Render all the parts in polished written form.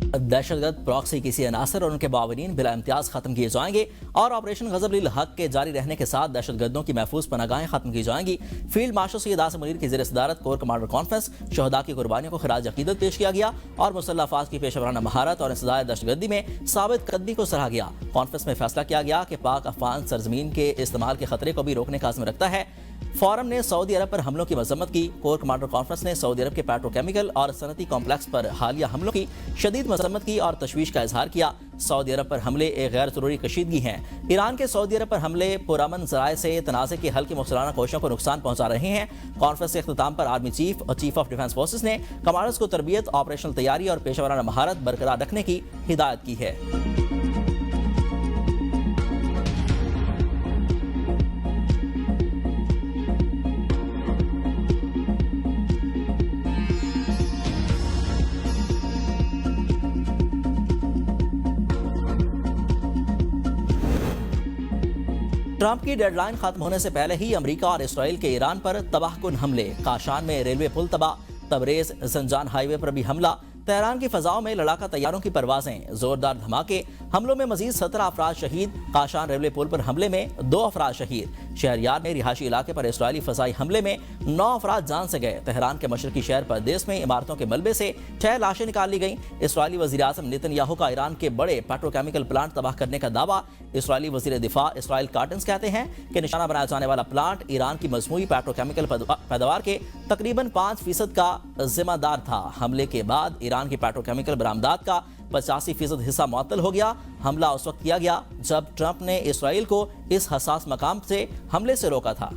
दहशतगर्द proxy किसी अनासर और उनके बावरीन बिला इम्तियाज खत्म किए जाएंगे और ऑपरेशन गजब हक के जारी रहने के साथ दहशतगर्दों की महफूज पनागाहें खत्म की जाएंगी। फील्ड मार्शल सैयद आसिम मुनीर की ज़ेर सदारत कोर कमांडर कॉन्फ्रेंस शहदा की कुर्बानियों को खिराज अकीदत पेश किया गया और मुसल्लह अफवाज की पेशेवराना महारत और इंसदाद दहशतगर्दी में साबित कदमी को सराहा गया। कॉन्फ्रेंस में फैसला किया गया कि पाक अफगान सरजमीन के इस्तेमाल के खतरे को भी रोकने का अज़्म रखता है। फोरम ने सऊदी अरब पर हमलों की मजम्मत की। कोर कमांडर कॉन्फ्रेंस ने सऊदी अरब के पेट्रोकेमिकल और सनती कॉम्प्लेक्स पर हालिया हमलों की शदीद मजम्मत की और तशवीश का इजहार किया। सऊदी अरब पर हमले एक गैर जरूरी कशीदगी हैं। ईरान के सऊदी अरब पर हमले पुरअमन ज़राए से तनाज़े के हल की मुख्तलिफ कोशिशों को नुकसान पहुंचा रहे हैं। कॉन्फ्रेंस के अख्ताम पर आर्मी चीफ और चीफ ऑफ डिफेंस फोर्सेस ने कमांडर्स को तरबियत, ऑपरेशनल तैयारी और पेशेवराना महारत बरकरार रखने की हिदायत की है। ट्रंप की डेडलाइन खत्म होने से पहले ही अमेरिका और इसराइल के ईरान पर तबाहकुन हमले। काशान में रेलवे पुल तबाह, तबरेज जंजान हाईवे पर भी हमला। तेहरान की फजाओं में लड़ाका तैयारों की परवाजें, जोरदार धमाके। हमलों में मजीद 17 अफराद शहीद। काशान रेलवे पुल पर हमले में 2 अफराद शहीद। शहरयार में रिहायशी इलाके पर इसराइली फजाई हमले में 9 अफराद जान से गए। तेहरान के मशरकी शहर परदेस में इमारतों के मलबे से 6 लाशें निकाल ली गईं। इसराइली वज़ीर आज़म नेतन्याहू का ईरान के बड़े पेट्रोकेमिकल प्लांट तबाह करने का दावा। इसराइली वज़ीर दिफा इसराइल कार्टन्स कहते हैं कि निशाना बनाया जाने वाला प्लांट ईरान की मजमूई पेट्रोकेमिकल पैदावार के तकरीबन 5% का जिम्मेदार था। हमले के बाद ईरान की पेट्रोकेमिकल बरामदात का 85% हिस्सा मुअत्तल हो गया। हमला उस वक्त किया गया जब ट्रंप ने इसराइल को इस हसास मकाम से हमले से रोका था।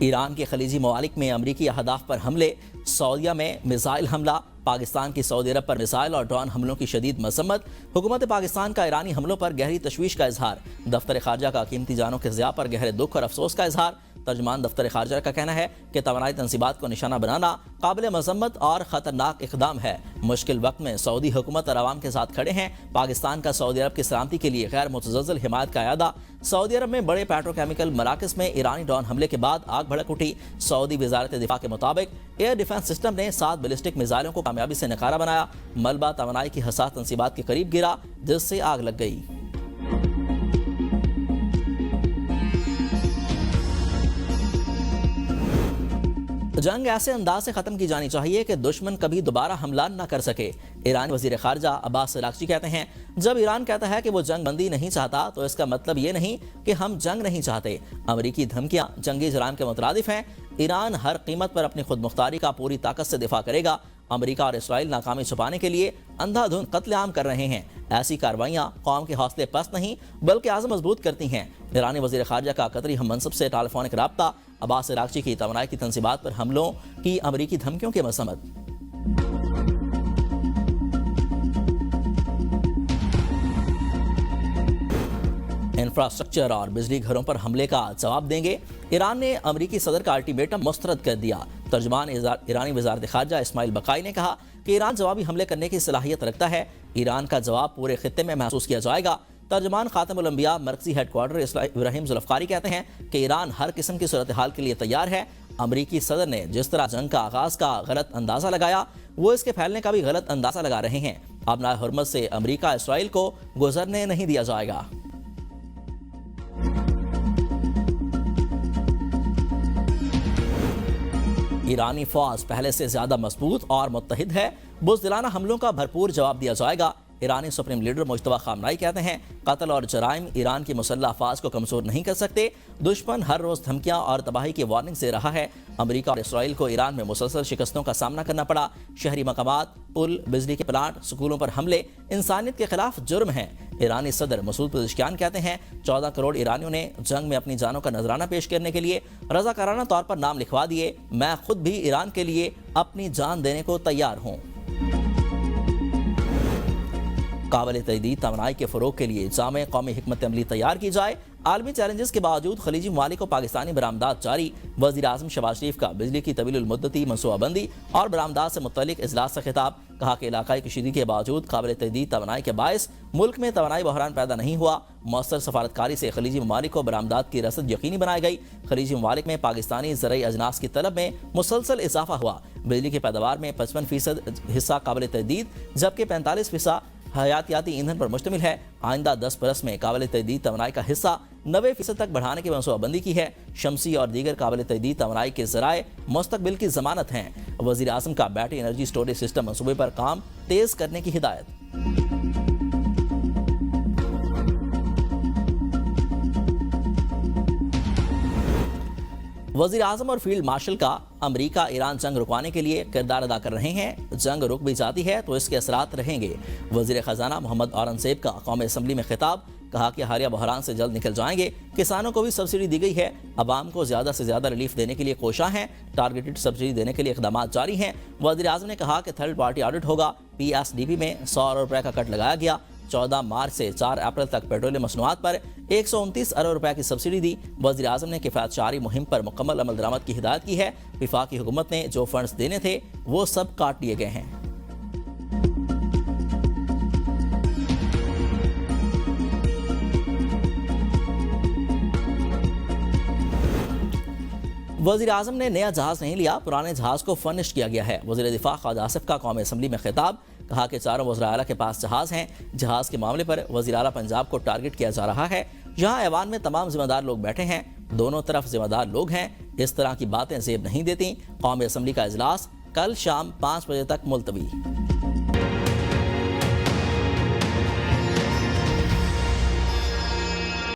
ईरान के खलीजी ममालिक में अमरीकी अहदाफ पर हमले। सऊदीया में मिसाइल हमला। पाकिस्तान की सऊदी अरब पर मिसाइल और ड्रोन हमलों की शदीद मजम्मत। हुकूमत पाकिस्तान का ईरानी हमलों पर गहरी तशवीश का इजहार। दफ्तर खारजा का कीमती जानों के ज़िया पर गहरे दुख और अफसोस का इजहार। तर्जमान दफ्तर खारजा का कहना है कि तवानाई तंसीबात को निशाना बनाना काबिल मजम्मत और ख़तरनाक इक़दाम है। मुश्किल वक्त में सऊदी हुकूमत और अवाम के साथ खड़े हैं। पाकिस्तान का सऊदी अरब की सलामती के लिए गैर मुतज़्ज़ल हिमायत का अयादा। सऊदी अरब में बड़े पेट्रोकेमिकल मराकज़ में ईरानी ड्रोन हमले के बाद आग भड़क उठी। सऊदी वज़ारत दिफा के मुताबिक एयर डिफेंस सिस्टम ने 7 बैलिस्टिक मिसाइलों को कामयाबी से नकारा बनाया। मलबा तवानाई की हसास तंसीबात के करीब गिरा जिससे आग लग गई। जंग ऐसे अंदाज से खत्म की जानी चाहिए कि दुश्मन कभी दोबारा हमला न कर सके। ईरानी वजीर खारजा अब्बास अरागची कहते हैं, जब ईरान कहता है कि वो जंग बंदी नहीं चाहता तो इसका मतलब ये नहीं कि हम जंग नहीं चाहते। अमरीकी धमकियां जंगी जराम के मुतरादिफ हैं। ईरान हर कीमत पर अपनी खुद मुख्तारी का पूरी ताकत से दिफा करेगा। अमेरिका और इसराइल नाकामी छुपाने के लिए अंधाधुंध कत्लेआम कर रहे हैं। ऐसी कार्रवाइयां कौम के हौसले पस्त नहीं बल्कि आज़म मजबूत करती हैं। ईरानी वज़ीर ख़ारजा का कतरी हम मनसब से टेलीफोनिक रब्ता। अब्बास अरागची की तवानाई की तंसीबात पर हमलों की अमरीकी धमकियों की मज़म्मत। इंफ्रास्ट्रक्चर और बिजली घरों पर हमले का जवाब देंगे। ईरान ने अमरीकी सदर का अल्टीमेटम मुस्तरद कर दिया। तर्जमान ईरानी वज़ारत ख़ारजा इस्माइल बकाई ने कहा कि ईरान जवाबी हमले करने की सलाहियत रखता है। ईरान का जवाब पूरे खित्ते में महसूस किया जाएगा। तर्जमान खातमुल अंबिया मरकजी हेडक्वार्टर इब्राहिम जुल्फ़कारी कहते हैं कि ईरान हर किस्म की सूरत हाल के लिए तैयार है। अमरीकी सदर ने जिस तरह जंग का आगाज़ का गलत अंदाज़ा लगाया वो इसके फैलने का भी गलत अंदाज़ा लगा रहे हैं। अपना हुर्मत से अमरीका इसराइल को गुजरने नहीं दिया जाएगा। ईरानी फौज पहले से ज्यादा मजबूत और मुत्तहिद है। बुज़दिलाना हमलों का भरपूर जवाब दिया जाएगा। ईरानी सुप्रीम लीडर मुज्तबा खामनाई कहते हैं, कत्ल और जराइम ईरान की मुसल्लह अफवाज को कमजोर नहीं कर सकते। दुश्मन हर रोज धमकियां और तबाही की वार्निंग दे रहा है। अमेरिका और इसराइल को ईरान में मुसलसल शिकस्तों का सामना करना पड़ा। शहरी मकामात, पुल, बिजली के प्लांट, स्कूलों पर हमले इंसानियत के खिलाफ जुर्म हैं। ईरानी सदर मसूद पेज़ेश्कियान कहते हैं, 14 करोड़ ईरानियों ने जंग में अपनी जानों का नजराना पेश करने के लिए रज़ाकाराना तौर पर नाम लिखवा दिए। मैं खुद भी ईरान के लिए अपनी जान देने को तैयार हूँ। काबिल तजदीद तवानाई के फ़रोग के लिए जामे कौमी हिकमत अमली तैयार की जाए। आलमी चैलेंजेस के बावजूद खलीजी ममालिक को पाकिस्तानी बरामदात जारी। वज़ीर आज़म शहबाज शरीफ का बिजली की तवील मुद्दती मनसूबाबंदी और बरामदात से मुतल्लिक इजलास से खिताब। कहा कि इलाकाई कशीदगी के बावजूद काबिल तजदीद तवानाई के बायस मुल्क में तवानाई बहरान पैदा नहीं हुआ। मौसर सफारतकारी से खलीजी ममालिक को बरामदात की रसद यकीनी बनाई गई। खलीजी ममालिक में पाकिस्तानी ज़रई अजनास की तलब में मुसलसल इजाफा हुआ। बिजली की पैदावार में 55% हिस्सा काबिल तजदीद जबकि 45% हयातियाती ईंधन पर मुश्तमिल है। आइंदा 10 बरस में काबिल तजदीद तवानाई का हिस्सा 90% तक बढ़ाने की मनसूबाबंदी की है। शमसी और दीगर काबिल तजदीद तवानाई के ज़राए मुस्तकबिल की ज़मानत हैं। वज़ीर आज़म का बैटरी एनर्जी स्टोरेज सिस्टम मनसूबे पर काम तेज़ करने की हिदायत। वज़ीर आज़म और फील्ड मार्शल का अमरीका ईरान जंग रुकवाने के लिए किरदार अदा कर रहे हैं। जंग रुक भी जाती है तो इसके असरात रहेंगे। वज़ीर ख़जाना मोहम्मद औरंगज़ेब का कौमी असम्बली में खिताब। कहा कि हालिया बहरान से जल्द निकल जाएंगे। किसानों को भी सब्सिडी दी गई है। अवाम को ज़्यादा से ज़्यादा रिलीफ देने के लिए कोशां हैं। टारगेटेड सब्सिडी देने के लिए इक़दाम जारी हैं। वज़ीर आज़म ने कहा कि थर्ड पार्टी ऑडिट होगा। PSDP में 100 अरब रुपये का कट लगाया गया। 14 मार्च से 4 अप्रैल तक पेट्रोलियम मसनूआत पर 129 अरब रुपए की सब्सिडी दी। वज़ीर आज़म ने किफ़ायतशारी मुहिम पर मुकम्मल अमल दरामद की हिदायत की है। वफाकी हुकूमत ने जो फंड्स देने थे वो सब काट लिए गए हैं। वज़ीर आज़म ने नया जहाज़ नहीं लिया, पुराने जहाज़ को फर्निश किया गया है। वज़ीर दिफा ख्वाजा आसिफ का कौमी असम्बली में खिताब। कहा कि चारों वज़ीर आला के पास जहाज़ हैं। जहाज़ के मामले पर वज़ीर आला पंजाब को टारगेट किया जा रहा है। यहाँ ऐवान में तमाम जिम्मेदार लोग बैठे हैं। दोनों तरफ जिम्मेदार लोग हैं। इस तरह की बातें जेब नहीं देती। कौमी असम्बली का इजलास कल शाम 5 बजे तक मुलतवी।